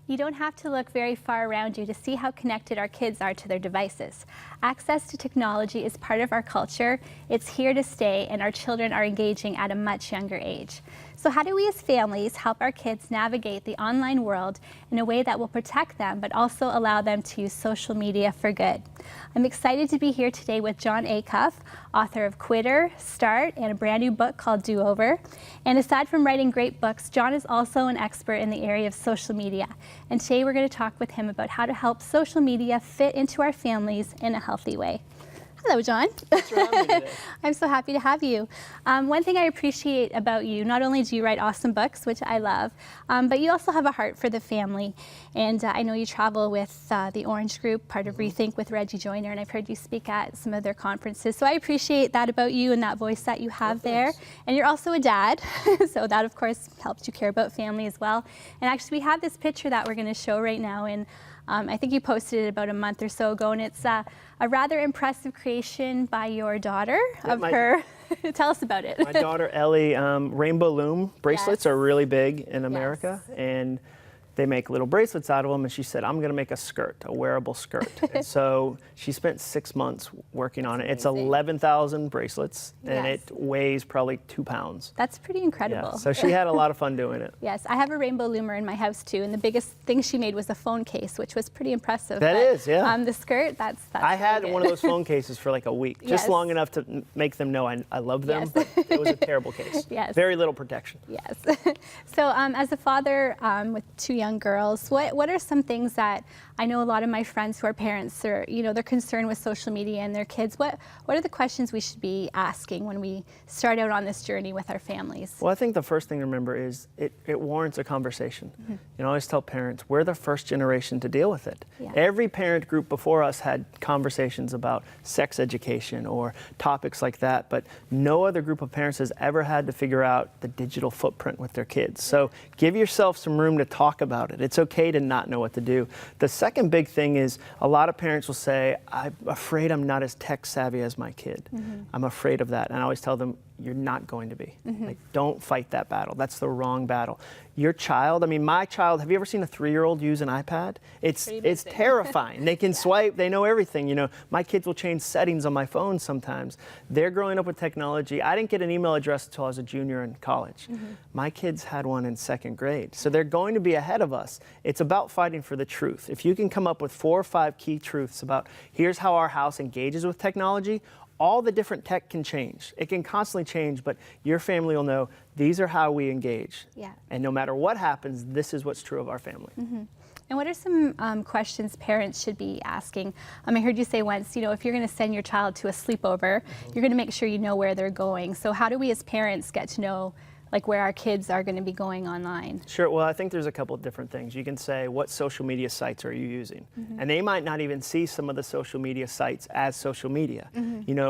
You don't have to look very far around you to see how connected our kids are to their devices. Access to technology is part of our culture, it's here to stay, and our children are engaging at a much younger age. So how do we as families help our kids navigate the online world in a way that will protect them, but also allow them to use social media for good? I'm excited to be here today with Jon Acuff, author of Quitter, Start, and a brand new book called Do Over. And aside from writing great books, Jon is also an expert in the area of social media. And today we're going to talk with him about how to help social media fit into our families in a healthy way. Hello, Jon. Thanks for having me today. I'm so happy to have you. One thing I appreciate about you, not only do you write awesome books, which I love, but you also have a heart for the family. And I know you travel with the Orange Group, part of Rethink with Reggie Joyner, and I've heard you speak at some of their conferences. So I appreciate that about you and that voice that you have there. And you're also a dad, so that of course helps you care about family as well. And actually we have this picture that we're going to show right now, and I think you posted it about a month or so ago, and it's a rather impressive creation by your daughter of her. Tell us about it. My daughter Ellie, rainbow loom bracelets are really big in America, and they make little bracelets out of them, and she said, I'm going to make a skirt, a wearable skirt. And so she spent 6 months working on it. It's 11,000 bracelets, and it weighs probably 2 pounds. That's pretty incredible. Yeah, so she had a lot of fun doing it. Yes, I have a rainbow loomer in my house too, and the biggest thing she made was a phone case, which was pretty impressive. That is, yeah. The skirt, that's I had one of those phone cases for like a week, just long enough to make them know I love them, but it was a terrible case. Very little protection. Yes. So as a father with 2 young girls, what are some things that I know a lot of my friends who are parents are, they're concerned with social media and their kids. What are the questions we should be asking when we start out on this journey with our families? Well, I think the first thing to remember is it warrants a conversation. I always tell parents, we're the first generation to deal with it. Every parent group before us had conversations about sex education or topics like that, but no other group of parents has ever had to figure out the digital footprint with their kids. So give yourself some room to talk about it. It's okay to not know what to do. The second big thing is a lot of parents will say, I'm afraid I'm not as tech savvy as my kid. I'm afraid of that. And I always tell them, you're not going to be. Like, don't fight that battle. That's the wrong battle. Your child, I mean, my child, have you ever seen a 3-year-old use an iPad? It's terrifying. They can swipe, they know everything. My kids will change settings on my phone sometimes. They're growing up with technology. I didn't get an email address until I was a junior in college. My kids had one in 2nd grade. So they're going to be ahead of us. It's about fighting for the truth. If you can come up with 4 or 5 key truths about here's how our house engages with technology, all the different tech can change. It can constantly change, but your family will know these are how we engage. And no matter what happens, this is what's true of our family. And what are some questions parents should be asking? I heard you say once, if you're going to send your child to a sleepover, you're going to make sure you know where they're going. So how do we as parents get to know where our kids are going to be going online? Sure. Well, I think there's a couple of different things. You can say, what social media sites are you using? And they might not even see some of the social media sites as social media.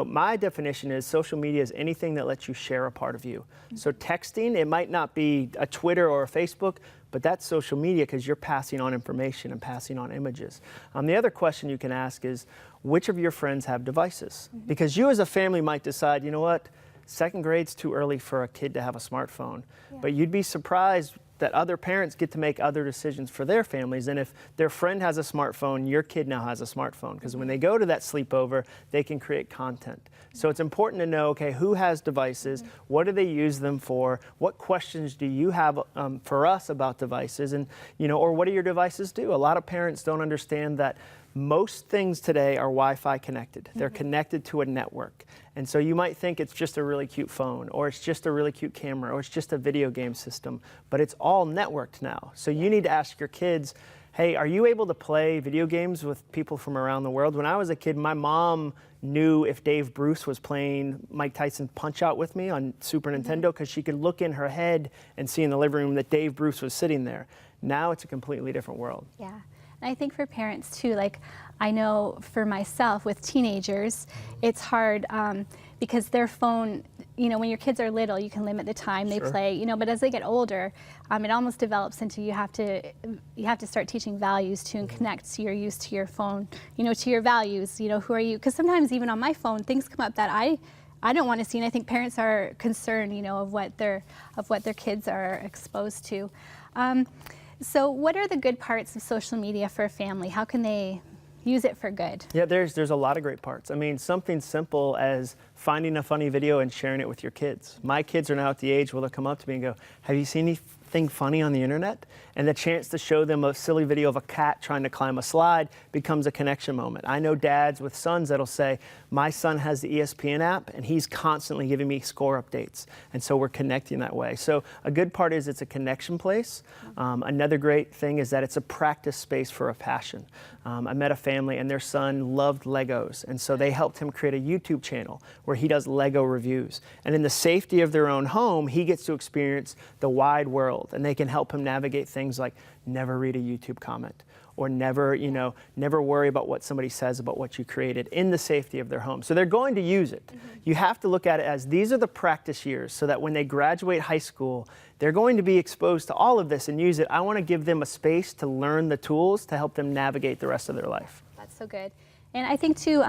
My definition is social media is anything that lets you share a part of you. So texting, it might not be a Twitter or a Facebook, but that's social media because you're passing on information and passing on images. The other question you can ask is, which of your friends have devices? Because you as a family might decide, you know what, 2nd grade's too early for a kid to have a smartphone. But you'd be surprised that other parents get to make other decisions for their families. And if their friend has a smartphone, your kid now has a smartphone. Because when they go to that sleepover, they can create content. So it's important to know, okay, who has devices? What do they use them for? What questions do you have for us about devices? And, or what do your devices do? A lot of parents don't understand that most things today are Wi-Fi connected. They're connected to a network. And so you might think it's just a really cute phone, or it's just a really cute camera, or it's just a video game system, but it's all networked now. So you need to ask your kids, hey, are you able to play video games with people from around the world? When I was a kid, my mom knew if Dave Bruce was playing Mike Tyson Punch-Out with me on Super Nintendo because she could look in her head and see in the living room that Dave Bruce was sitting there. Now it's a completely different world. Yeah. And I think for parents too, I know for myself with teenagers, it's hard because their phone, when your kids are little, you can limit the time they play, but as they get older, it almost develops into you have to start teaching values to and connect to your use to your phone, to your values, who are you? Because sometimes even on my phone, things come up that I don't want to see, and I think parents are concerned, of what their kids are exposed to. So what are the good parts of social media for a family? How can they use it for good? Yeah, there's a lot of great parts. I mean, something simple as finding a funny video and sharing it with your kids. My kids are now at the age where they'll come up to me and go, have you seen anything funny on the internet? And the chance to show them a silly video of a cat trying to climb a slide becomes a connection moment. I know dads with sons that'll say, my son has the ESPN app and he's constantly giving me score updates. And so we're connecting that way. So a good part is it's a connection place. Another great thing is that it's a practice space for a passion. I met a family and their son loved Legos. And so they helped him create a YouTube channel where he does Lego reviews. And in the safety of their own home, he gets to experience the wide world, and they can help him navigate things like never read a YouTube comment or never worry about what somebody says about what you created in the safety of their home. So they're going to use it. You have to look at it as these are the practice years so that when they graduate high school, they're going to be exposed to all of this and use it. I want to give them a space to learn the tools to help them navigate the rest of their life. That's so good. And I think too,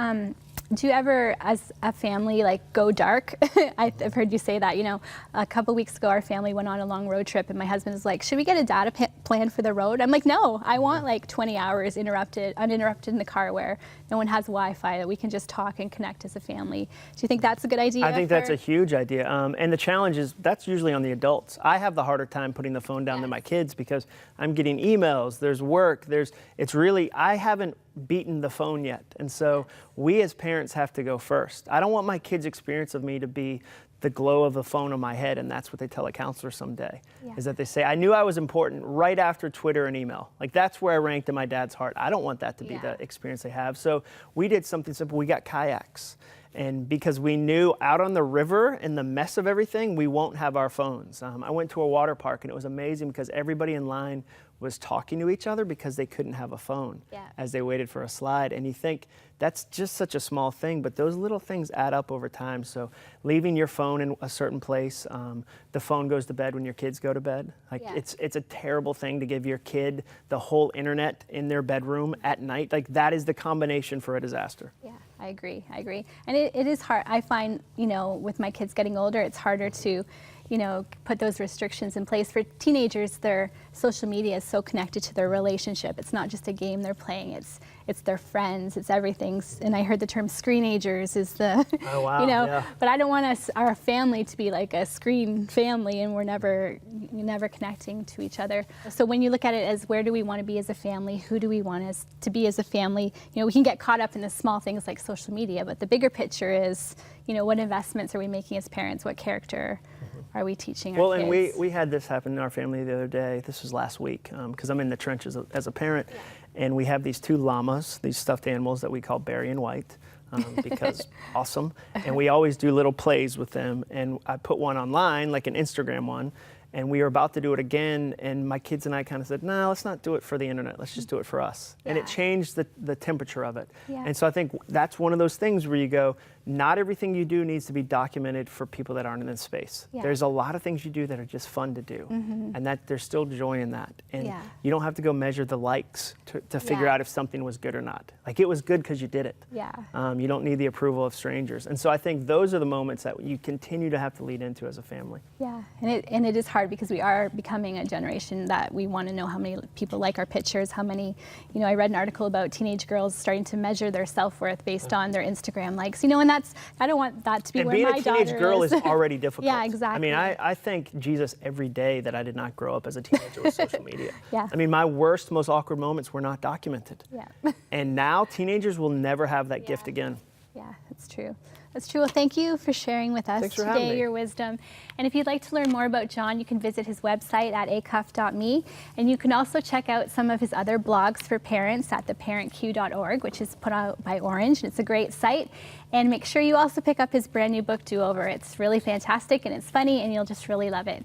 do you ever, as a family, like go dark? I've heard you say that. You know, a couple weeks ago, our family went on a long road trip, and my husband was like, "Should we get a data plan for the road?" I'm like, "No, I want like 20 hours uninterrupted in the car where no one has Wi-Fi, that we can just talk and connect as a family." Do you think that's a good idea? I think that's a huge idea. And the challenge is that's usually on the adults. I have the harder time putting the phone down than my kids because I'm getting emails, there's work, I haven't beaten the phone yet. And so we as parents have to go first. I don't want my kids' experience of me to be the glow of the phone on my head, and that's what they tell a counselor someday, is that they say, I knew I was important right after Twitter and email. Like that's where I ranked in my dad's heart. I don't want that to be the experience they have. So we did something simple. We got kayaks. And because we knew out on the river in the mess of everything, we won't have our phones. I went to a water park and it was amazing because everybody in line was talking to each other because they couldn't have a phone as they waited for a slide. And you think that's just such a small thing, but those little things add up over time. So leaving your phone in a certain place, the phone goes to bed when your kids go to bed. Like it's a terrible thing to give your kid the whole internet in their bedroom at night. Like that is the combination for a disaster. Yeah, I agree. And it is hard. I find, with my kids getting older, it's harder to put those restrictions in place. For teenagers, their social media is so connected to their relationship. It's not just a game they're playing, it's their friends, it's everything. And I heard the term screenagers is the, but I don't want our family to be like a screen family and we're never connecting to each other. So when you look at it as where do we want to be as a family, who do we want us to be as a family, we can get caught up in the small things like social media, but the bigger picture is, what investments are we making as parents, what character are we teaching our kids? Well, and we had this happen in our family the other day. This was last week because I'm in the trenches as a parent. And we have these two llamas, these stuffed animals that we call Barry and White because awesome. And we always do little plays with them. And I put one online, like an Instagram one. And we were about to do it again, and my kids and I kind of said, no, let's not do it for the internet. Let's just do it for us. And it changed the temperature of it. And so I think that's one of those things where you go, not everything you do needs to be documented for people that aren't in this space. There's a lot of things you do that are just fun to do, and that there's still joy in that. And you don't have to go measure the likes to figure out if something was good or not. Like it was good because you did it. You don't need the approval of strangers. And so I think those are the moments that you continue to have to lead into as a family. And it is hard because we are becoming a generation that we want to know how many people like our pictures, how many, I read an article about teenage girls starting to measure their self-worth based on their Instagram likes, and I don't want that to be where my daughter is. And being a teenage girl is already difficult. Exactly. I mean, I thank Jesus every day that I did not grow up as a teenager with social media. I mean, my worst, most awkward moments were not documented. And now teenagers will never have that gift again. Yeah, that's true. That's true. Well, thank you for sharing with us today your wisdom. And if you'd like to learn more about Jon, you can visit his website at acuff.me. And you can also check out some of his other blogs for parents at theparentq.org, which is put out by Orange. And it's a great site. And make sure you also pick up his brand new book, Do Over. It's really fantastic and it's funny and you'll just really love it.